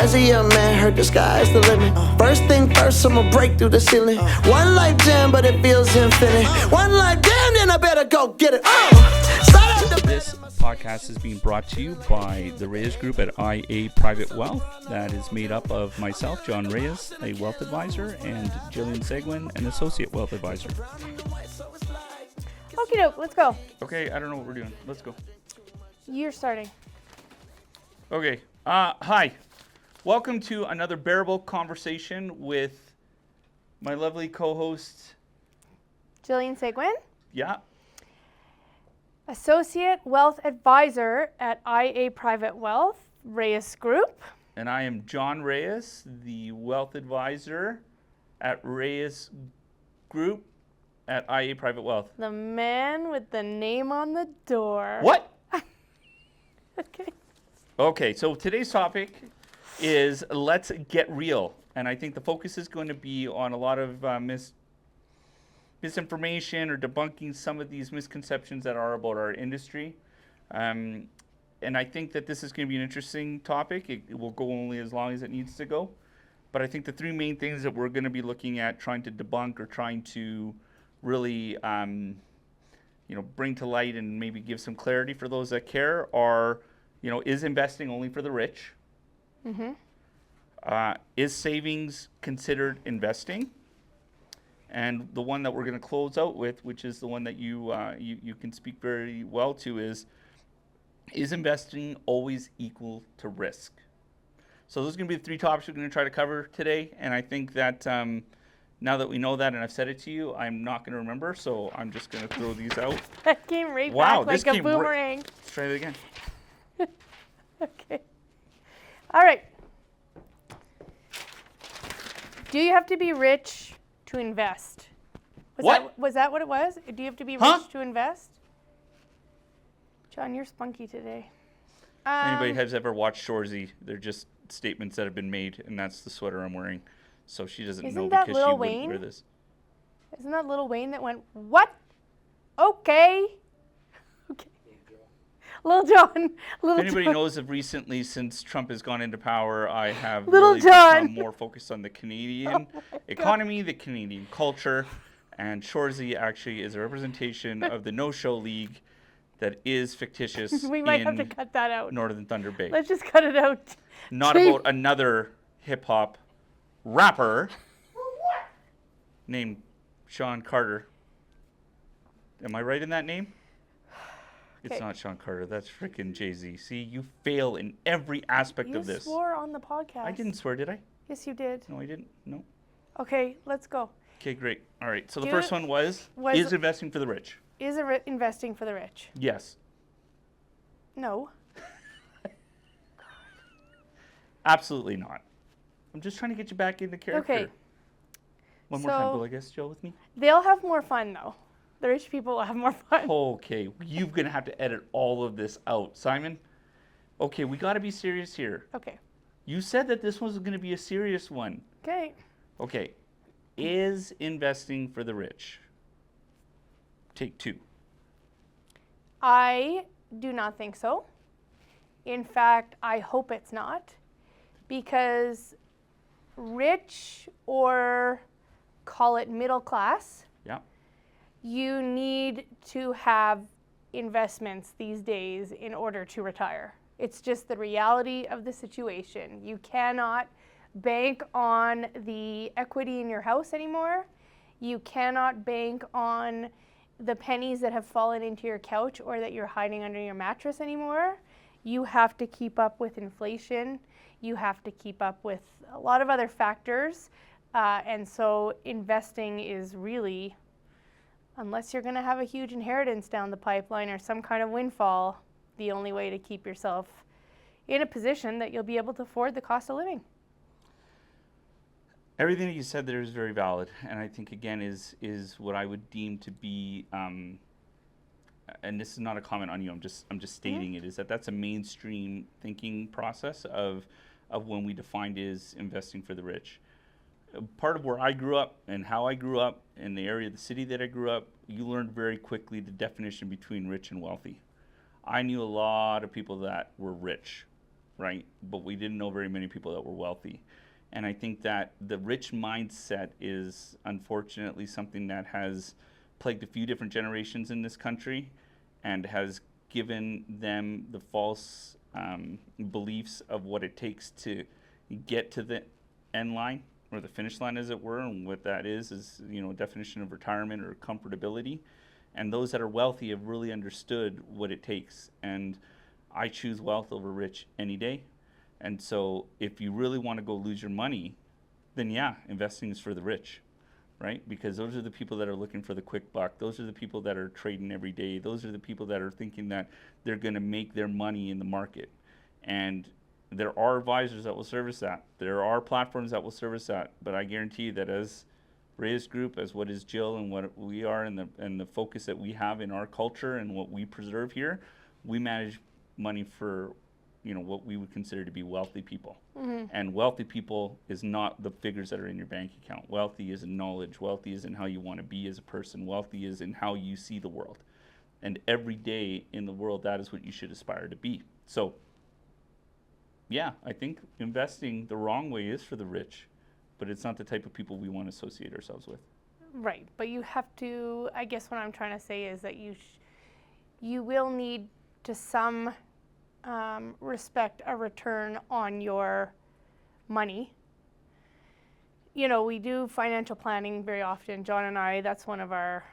As a young man, heard the sky's the limit. First thing first, I'ma break through the ceiling. One life jam, but it feels infinite. One life damn, then I better go get it. This podcast is being brought to you by the Reyes Group at IA Private Wealth. That is made up of myself, John Reyes, a wealth advisor, and Jillian Seguin, an associate wealth advisor. Okie doke, let's go. Okay, I don't know what we're doing. Let's go. You're starting. Okay, hi. Welcome to another BEARable conversation with my lovely co-host. Jillian Seguin, Yeah. Associate Wealth Advisor at IA Private Wealth, Reyes Group. And I am John Reyes, the wealth advisor at Reyes Group at IA Private Wealth. The man with the name on the door. What? Okay. Okay, so today's topic is let's get real. And I think the focus is going to be on a lot of misinformation or debunking some of these misconceptions that are about our industry. And I think that this is going to be an interesting topic. It will go only as long as it needs to go. But I think the three main things that we're going to be looking at, trying to debunk or trying to really bring to light and maybe give some clarity for those that care are, is investing only for the rich? Mm-hmm. Is savings considered investing? And the one that we're going to close out with, which is the one that you can speak very well to, is investing always equal to risk? So those are going to be the three topics we're going to try to cover today. And I think that now that we know that and I've said it to you, I'm not going to remember. So I'm just going to throw these out. That came right Wow, back this like a came boomerang. Let's try it again. Okay. All right. Do you have to be rich to invest? Was that what it was? Do you have to be rich to invest? John, you're spunky today. Anybody has ever watched Shorzy? They're just statements that have been made, and that's the sweater I'm wearing. So she doesn't know that because she Lil wouldn't Wayne? wear this. Isn't that Lil Wayne that went, what? Okay. Okay. Lil John. If anybody knows of recently, since Trump has gone into power, I have Little really John. become more focused on the Canadian economy, the Canadian culture, and Shorzy actually is a representation of the no-show league that is fictitious We might have to in cut that out. Northern Thunder Bay. Let's just cut it out. Not about another hip-hop rapper named Sean Carter. Am I right in that name? It's Okay. not Sean Carter. That's freaking Jay-Z. See, you fail in every aspect of this. You swore on the podcast. I didn't swear, did I? Yes, you did. No, I didn't. No. Okay, let's go. Okay, great. All right. So the Do first it- one was was- is investing for the rich? Is investing for the rich? Yes. No. Absolutely not. I'm just trying to get you back into character. Okay. One more time, So- will I guess, Joe, with me? They'll have more fun, though. The rich people will have more fun. Okay, you're going to have to edit all of this out. Simon? Okay, we got to be serious here. Okay. You said that this was going to be a serious one. Okay. Okay, is investing for the rich? Take two. I do not think so. In fact, I hope it's not. Because rich, or call it middle class, Yeah. you need to have investments these days in order to retire. It's just the reality of the situation. You cannot bank on the equity in your house anymore. You cannot bank on the pennies that have fallen into your couch or that you're hiding under your mattress anymore. You have to keep up with inflation. You have to keep up with a lot of other factors. And so investing is really, unless you're going to have a huge inheritance down the pipeline or some kind of windfall, the only way to keep yourself in a position that you'll be able to afford the cost of living. Everything that you said there is very valid, and I think again is what I would deem to be, and this is not a comment on you. I'm just stating it. Is that that's a mainstream thinking process of when we defined is investing for the rich. Part of where I grew up and how I grew up in the area of the city that I grew up, you learned very quickly the definition between rich and wealthy. I knew a lot of people that were rich, right? But we didn't know very many people that were wealthy. And I think that the rich mindset is unfortunately something that has plagued a few different generations in this country and has given them the false beliefs of what it takes to get to the end line or the finish line, as it were. And what that is, you know, a definition of retirement or comfortability. And those that are wealthy have really understood what it takes. And I choose wealth over rich any day. And so if you really want to go lose your money, then yeah, investing is for the rich, right? Because those are the people that are looking for the quick buck. Those are the people that are trading every day. Those are the people that are thinking that they're going to make their money in the market. And there are advisors that will service that. There are platforms that will service that. But I guarantee you that as Reyes Group, as what is Jill and what we are, and the focus that we have in our culture and what we preserve here, we manage money for, you know, what we would consider to be wealthy people. And wealthy people is not the figures that are in your bank account. Wealthy is in knowledge. Wealthy is in how you want to be as a person. Wealthy is in how you see the world. And every day in the world, that is what you should aspire to be. So yeah, I think investing the wrong way is for the rich, but it's not the type of people we want to associate ourselves with. Right, but you have to, I guess what I'm trying to say is that you will need to some respect a return on your money. You know, we do financial planning very often. John and I, that's one of our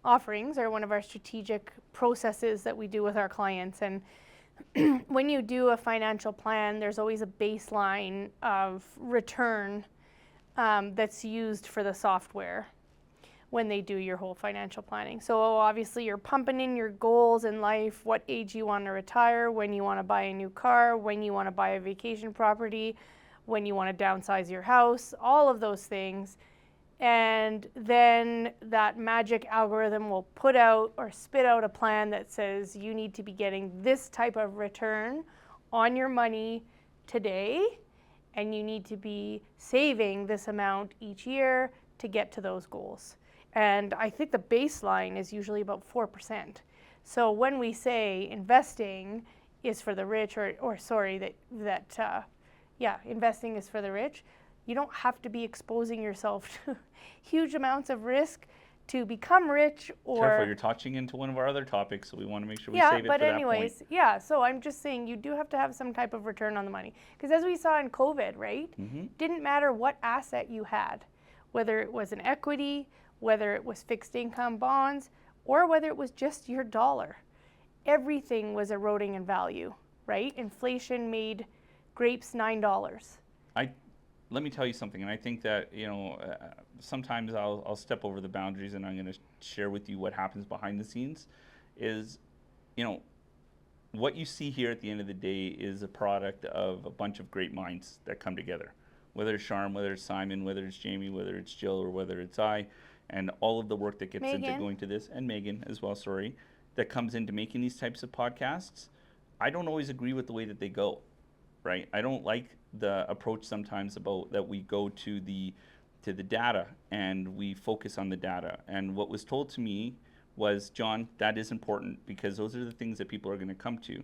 offerings, or one of our strategic processes that we do with our clients. And when you do a financial plan, there's always a baseline of return that's used for the software when they do your whole financial planning. So obviously you're pumping in your goals in life, what age you want to retire, when you want to buy a new car, when you want to buy a vacation property, when you want to downsize your house, all of those things. And then that magic algorithm will put out or spit out a plan that says you need to be getting this type of return on your money today, and you need to be saving this amount each year to get to those goals. And I think the baseline is usually about 4%. So when we say investing is for the rich, investing is for the rich, you don't have to be exposing yourself to huge amounts of risk to become rich. Or careful, you're touching into one of our other topics, so we want to make sure we save it for that point. Yeah, so I'm just saying you do have to have some type of return on the money. Because as we saw in COVID, right, didn't matter what asset you had, whether it was an equity, whether it was fixed income bonds, or whether it was just your dollar. Everything was eroding in value, right? Inflation made grapes $9. Let me tell you something, and I think that, you know, sometimes I'll step over the boundaries, and I'm going to share with you what happens behind the scenes. Is, you know, what you see here at the end of the day is a product of a bunch of great minds that come together. Whether it's Sharm, whether it's Simon, whether it's Jamie, whether it's Jill, or whether it's I, and all of the work that gets into going to this, and Megan as well, that comes into making these types of podcasts. I don't always agree with the way that they go, right? I don't like the approach sometimes about that we go to the data and we focus on the data. And what was told to me was, John, that is important because those are the things that people are going to come to.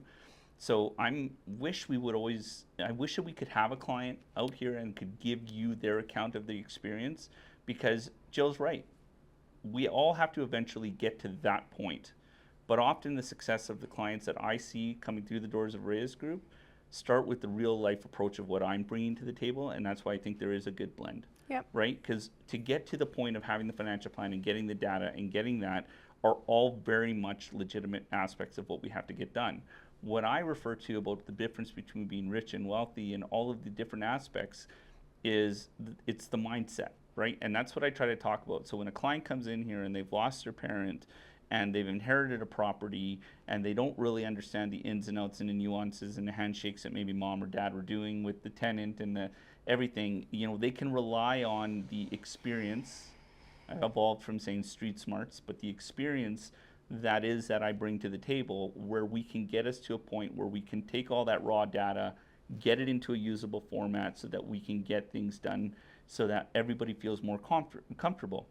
So I wish that we could have a client out here and could give you their account of the experience, because Jill's right. We all have to eventually get to that point. But often the success of the clients that I see coming through the doors of Reyes Group start with the real life approach of what I'm bringing to the table, and that's why I think there is a good blend. Yep. Right? Because to get to the point of having the financial plan and getting the data and getting that are all very much legitimate aspects of what we have to get done. What I refer to about the difference between being rich and wealthy and all of the different aspects is it's the mindset, right? And that's what I try to talk about. So when a client comes in here and they've lost their parent and they've inherited a property and they don't really understand the ins and outs and the nuances and the handshakes that maybe mom or dad were doing with the tenant and the everything, you know, they can rely on the experience. I evolved from saying street smarts, but the experience that I bring to the table, where we can get us to a point where we can take all that raw data, get it into a usable format so that we can get things done so that everybody feels more comfortable.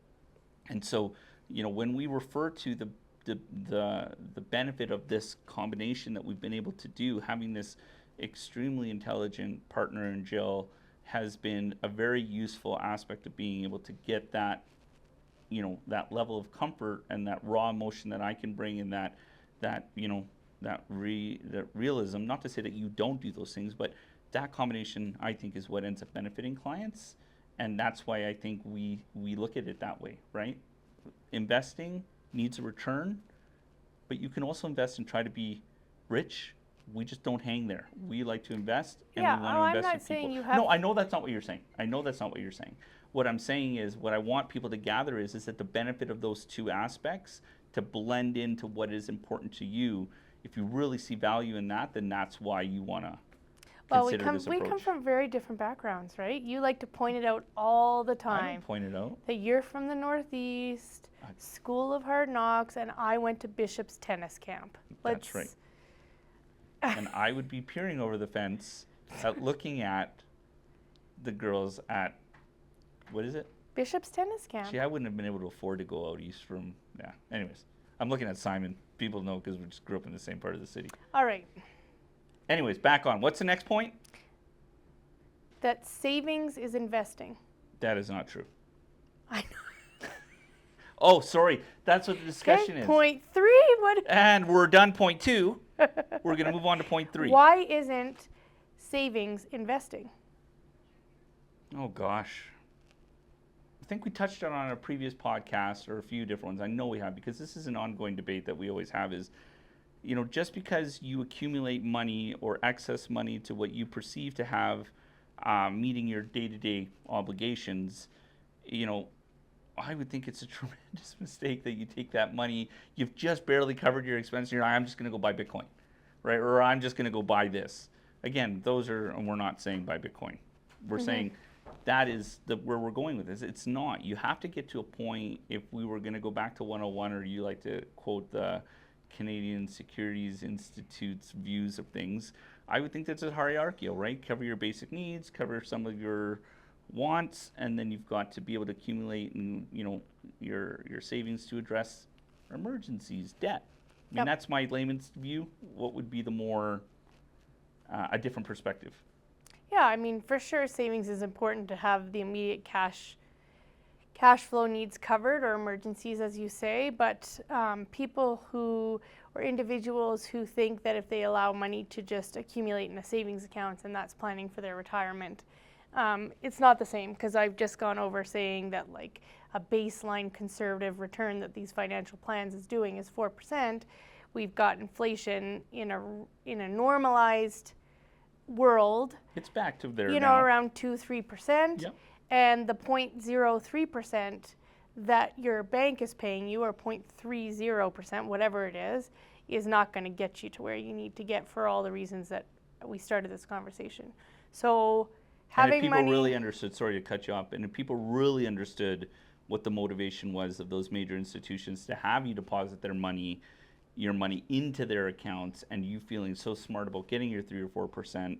And so, you know, when we refer to the benefit of this combination that we've been able to do, having this extremely intelligent partner in Jill has been a very useful aspect of being able to get that, that level of comfort and that raw emotion that I can bring in that that realism. Not to say that you don't do those things, but that combination, I think, is what ends up benefiting clients. And that's why I think we look at it that way, right? Investing needs a return, but you can also invest and try to be rich. We just don't hang there. We like to invest, and Yeah, we want to I'm invest not in saying people. you have- No, I know that's not what you're saying. I know that's not what you're saying. What I'm saying is, what I want people to gather is that the benefit of those two aspects to blend into what is important to you. If you really see value in that, then that's why you want to Well, consider this approach. we come from very different backgrounds, right? You like to point it out all the I time. don't point it out. That you're from the Northeast, School of Hard Knocks, and I went to Bishop's tennis camp. That's right. And I would be peering over the fence, looking at the girls at, what is it? Bishop's tennis camp. See, I wouldn't have been able to afford to go out east from, yeah. Anyways, I'm looking at Simon. People know because we just grew up in the same part of the city. All right. Anyways, back on. What's the next point? That savings is investing. That is not true. I know. Oh, sorry. That's what the discussion Okay, is. point 3. What? And we're done point 2. We're going to move on to point 3. Why isn't savings investing? Oh, gosh. I think we touched on a previous podcast or a few different ones. I know we have, because this is an ongoing debate that we always have is, just because you accumulate money or excess money to what you perceive to have meeting your day-to-day obligations, I would think it's a tremendous mistake that you take that money, you've just barely covered your expenses, you're like, I'm just going to go buy Bitcoin, right? Or I'm just going to go buy this. Again, and we're not saying buy Bitcoin. We're saying that is where we're going with this. It's not. You have to get to a point, if we were going to go back to 101, or you like to quote the Canadian Securities Institute's views of things, I would think that's a hierarchical, right? Cover your basic needs, cover some of your wants, and then you've got to be able to accumulate and your savings to address emergencies, debt. I mean, that's my layman's view. What would be the more a different perspective? Yeah, I mean, for sure, savings is important to have the immediate cash flow needs covered, or emergencies, as you say. But people or individuals who think that if they allow money to just accumulate in a savings account and that's planning for their retirement, it's not the same, because I've just gone over saying that like a baseline conservative return that these financial plans is doing is 4%. We've got inflation in a normalized world. It's back to there now. Around 2-3%. Yep. And the 0.03% that your bank is paying you, or 0.30%, whatever it is not going to get you to where you need to get for all the reasons that we started this conversation. So having and if people money, really understood, sorry to cut you off, and if people really understood what the motivation was of those major institutions to have you deposit your money into their accounts, and you feeling so smart about getting your 3 or 4%,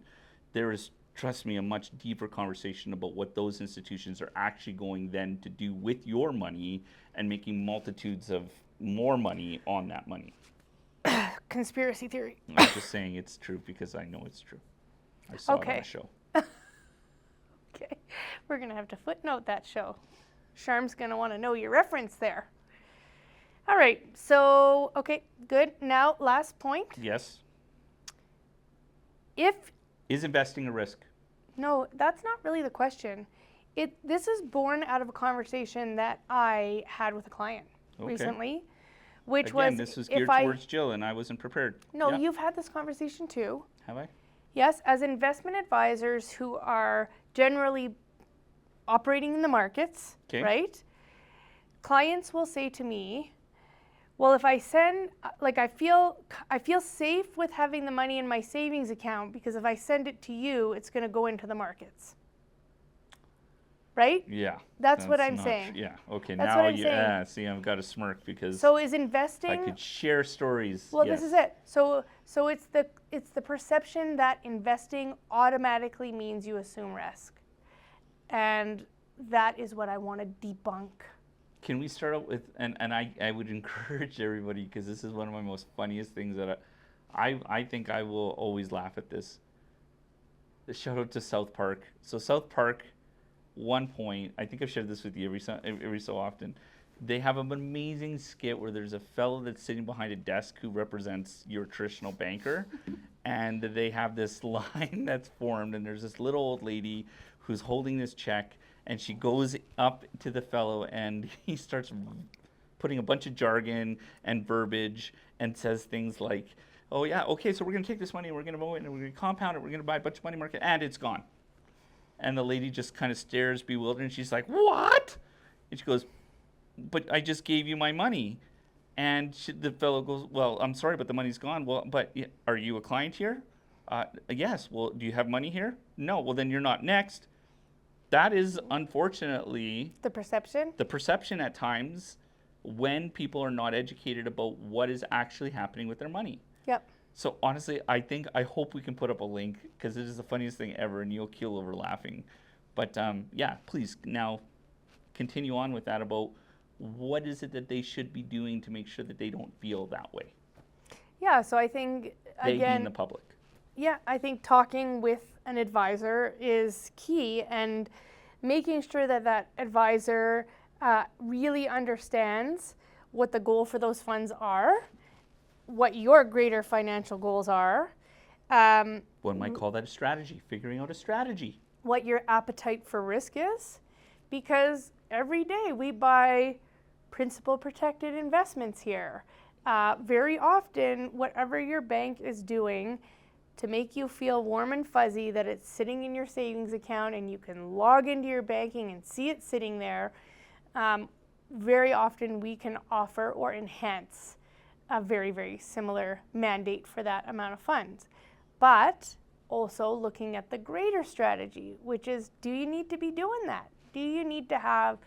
there is, trust me, a much deeper conversation about what those institutions are actually going then to do with your money and making multitudes of more money on that money. Conspiracy theory. I'm just saying it's true because I know it's true. I saw it on a show. Okay, we're going to have to footnote that show. Sharm's going to want to know your reference there. All right, so, okay, good. Now, last point. Yes. Is investing a risk? No, that's not really the question. This is born out of a conversation that I had with a client recently, which Again, was, this was geared towards Jill, and I wasn't prepared. No, you've had this conversation too. Have I? Yes, as investment advisors who are generally operating in the markets, right? Clients will say to me, well, if I send, I feel safe with having the money in my savings account, because if I send it to you, it's going to go into the markets. Right? Yeah. That's what I'm saying. Yeah. Okay. That's now what I'm saying. See, I've got a smirk because. So is investing? I could share stories. Well, this is it. So it's the perception that investing automatically means you assume risk, and that is what I want to debunk. Can we start out with, and I would encourage everybody, because this is one of my most funniest things that I think I will always laugh at this. shout out to South Park. So South Park, one point, I think I've shared this with you every so often. They have an amazing skit where there's a fellow that's sitting behind a desk who represents your traditional banker, and they have this line that's formed, and there's this little old lady who's holding this check, and she goes up to the fellow, and he starts putting a bunch of jargon and verbiage and says things like, oh yeah, okay, so we're going to take this money and we're going to and we're going to compound it, we're going to buy a bunch of money market, and it's gone. And the lady just kind of stares bewildered, and she's like, what? And she goes, but I just gave you my money. And the fellow goes, well, I'm sorry, but the money's gone. Well, but are you a client here? Yes. Well, do you have money here? No. Well, then you're not next. That is unfortunately The perception at times when people are not educated about what is actually happening with their money. Yep. So honestly, I hope we can put up a link, because it is the funniest thing ever, and you'll keel over laughing. But yeah, please now continue on with that about what is it that they should be doing to make sure that they don't feel that way. Yeah, so I think, They again, being the public. yeah, I think talking with an advisor is key, and making sure that that advisor really understands what the goal for those funds are, what your greater financial goals are, One might call that a strategy, figuring out a strategy. what your appetite for risk is, because every day we buy principal protected investments here. Very often, whatever your bank is doing to make you feel warm and fuzzy that it's sitting in your savings account and you can log into your banking and see it sitting there, very often we can offer or enhance a very, very similar mandate for that amount of funds. But also looking at the greater strategy, which is, do you need to be doing that? Do you need to have,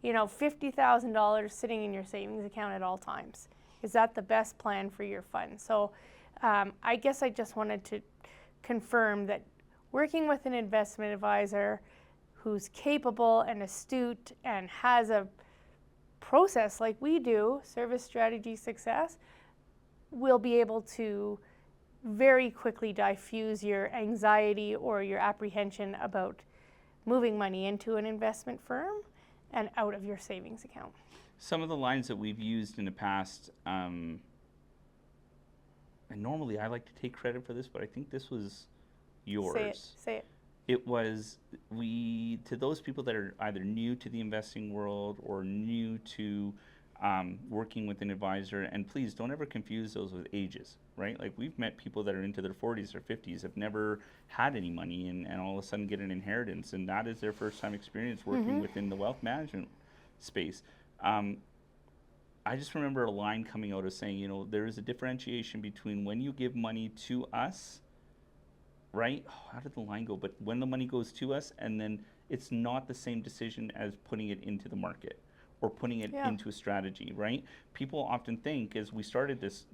$50,000 sitting in your savings account at all times? Is that the best plan for your fund? So I guess I just wanted to confirm that working with an investment advisor who's capable and astute and has a process like we do, Service Strategy Success, will be able to very quickly diffuse your anxiety or your apprehension about moving money into an investment firm and out of your savings account. Some of the lines that we've used in the past, and normally I like to take credit for this, but I think this was yours. Say it. It was, to those people that are either new to the investing world or new to working with an advisor, and please don't ever confuse those with ages, right? Like, we've met people that are into their 40s or 50s, have never had any money, and all of a sudden get an inheritance, and that is their first time experience working within the wealth management space. I just remember a line coming out of saying, there is a differentiation between when you give money to us, right? Oh, how did the line go? But when the money goes to us, and then it's not the same decision as putting it into the market or putting it into a strategy, right? People often think, as we started this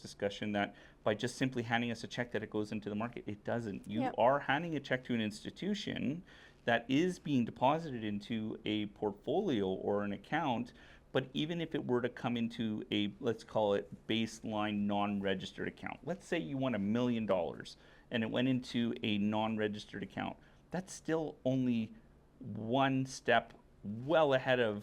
discussion, that by just simply handing us a check that it goes into the market. It doesn't. You are handing a check to an institution that is being deposited into a portfolio or an account. But even if it were to come into a, let's call it, baseline non-registered account, let's say you won $1 million and it went into a non-registered account, that's still only one step well ahead of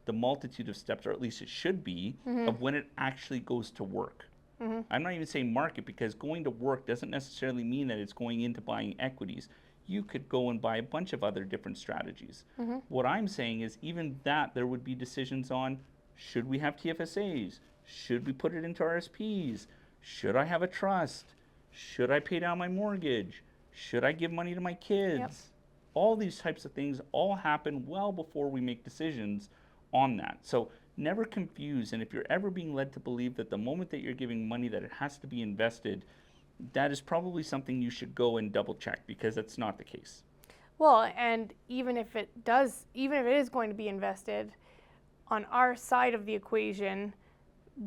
the multitude of steps, or at least it should be, of when it actually goes to work. I'm not even saying market, because going to work doesn't necessarily mean that it's going into buying equities. You could go and buy a bunch of other different strategies. What I'm saying is, even that, there would be decisions on, should we have TFSAs? Should we put it into RSPs? Should I have a trust? Should I pay down my mortgage? Should I give money to my kids? All these types of things all happen well before we make decisions on that. So never confuse, and if you're ever being led to believe that the moment that you're giving money that it has to be invested, that is probably something you should go and double check, because that's not the case. Well, and even if it is going to be invested, on our side of the equation,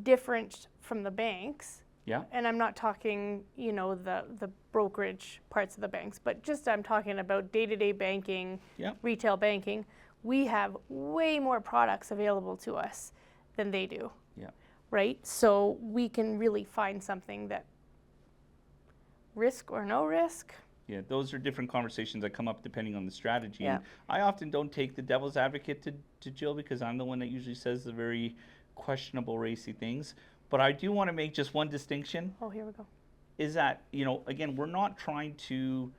different from the banks. Yeah. And I'm not talking, the brokerage parts of the banks, but just I'm talking about day-to-day banking, retail banking. We have way more products available to us than they do. Yeah. Right? So we can really find something that, risk or no risk, Yeah, those are different conversations that come up depending on the strategy. Yeah. And I often don't take the devil's advocate to Jill because I'm the one that usually says the very questionable, racy things. But I do want to make just one distinction. Oh, here we go. Is that, again, we're not trying to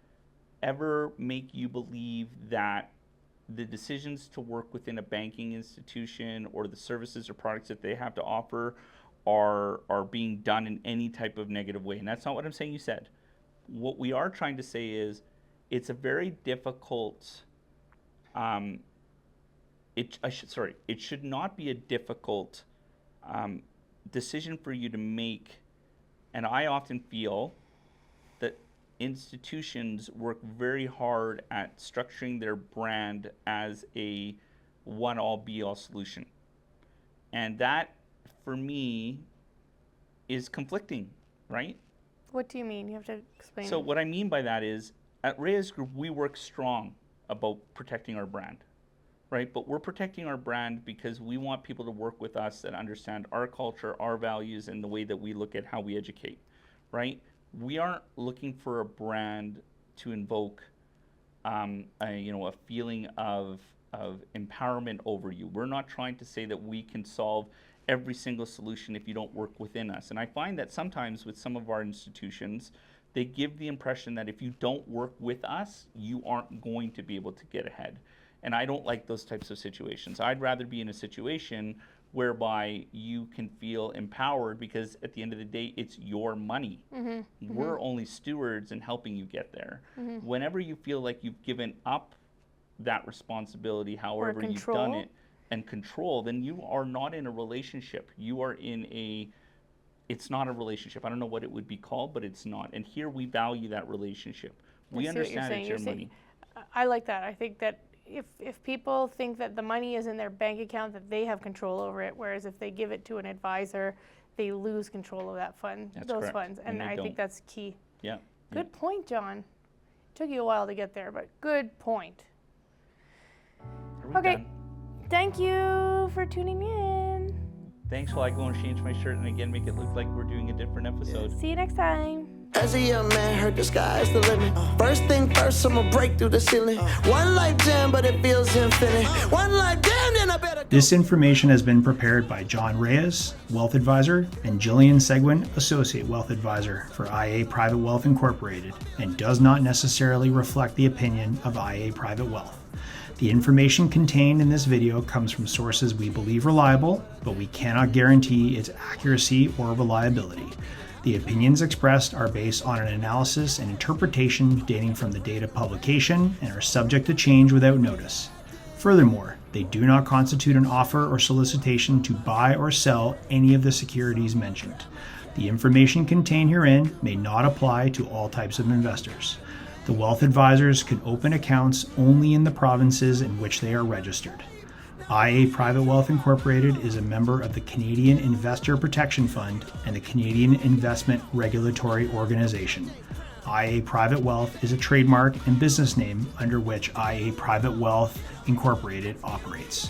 ever make you believe that the decisions to work within a banking institution or the services or products that they have to offer are being done in any type of negative way. And that's not what I'm saying you said. What we are trying to say is it's a very difficult, it should not be a difficult decision for you to make. And I often feel that institutions work very hard at structuring their brand as a one-all be-all solution. And that, for me, is conflicting, right? What do you mean? You have to explain. So what I mean by that is, at Reyes Group, we work strong about protecting our brand, right? But we're protecting our brand because we want people to work with us that understand our culture, our values, and the way that we look at how we educate, right? We aren't looking for a brand to invoke a feeling of empowerment over you. We're not trying to say that we can solve every single solution if you don't work within us. And I find that sometimes with some of our institutions, they give the impression that if you don't work with us, you aren't going to be able to get ahead. And I don't like those types of situations. I'd rather be in a situation whereby you can feel empowered because at the end of the day, it's your money. We're only stewards in helping you get there. Whenever you feel like you've given up that responsibility, however you've done it, and control, then you are not in a relationship. You are in it's not a relationship. I don't know what it would be called, but it's not. And here we value that relationship. We understand it's your money. I like that. I think that if people think that the money is in their bank account, that they have control over it, whereas if they give it to an advisor, they lose control of that fund, those funds. And I think that's key. Yeah. Good point, John. Took you a while to get there, but good point. Okay. Thank you for tuning in. Thanks while I go and change my shirt and again make it look like we're doing a different episode. See you next time. As a young man, heard the sky's the limit. First thing first, I'ma break through the ceiling. One life jam, but it feels infinite. One life jam, then I better. This information has been prepared by John Reyes, Wealth Advisor, and Jillian Seguin, Associate Wealth Advisor for IA Private Wealth Incorporated, and does not necessarily reflect the opinion of IA Private Wealth. The information contained in this video comes from sources we believe reliable, but we cannot guarantee its accuracy or reliability. The opinions expressed are based on an analysis and interpretation dating from the date of publication and are subject to change without notice. Furthermore, they do not constitute an offer or solicitation to buy or sell any of the securities mentioned. The information contained herein may not apply to all types of investors. The wealth advisors can open accounts only in the provinces in which they are registered. IA Private Wealth Incorporated is a member of the Canadian Investor Protection Fund and the Canadian Investment Regulatory Organization. IA Private Wealth is a trademark and business name under which IA Private Wealth Incorporated operates.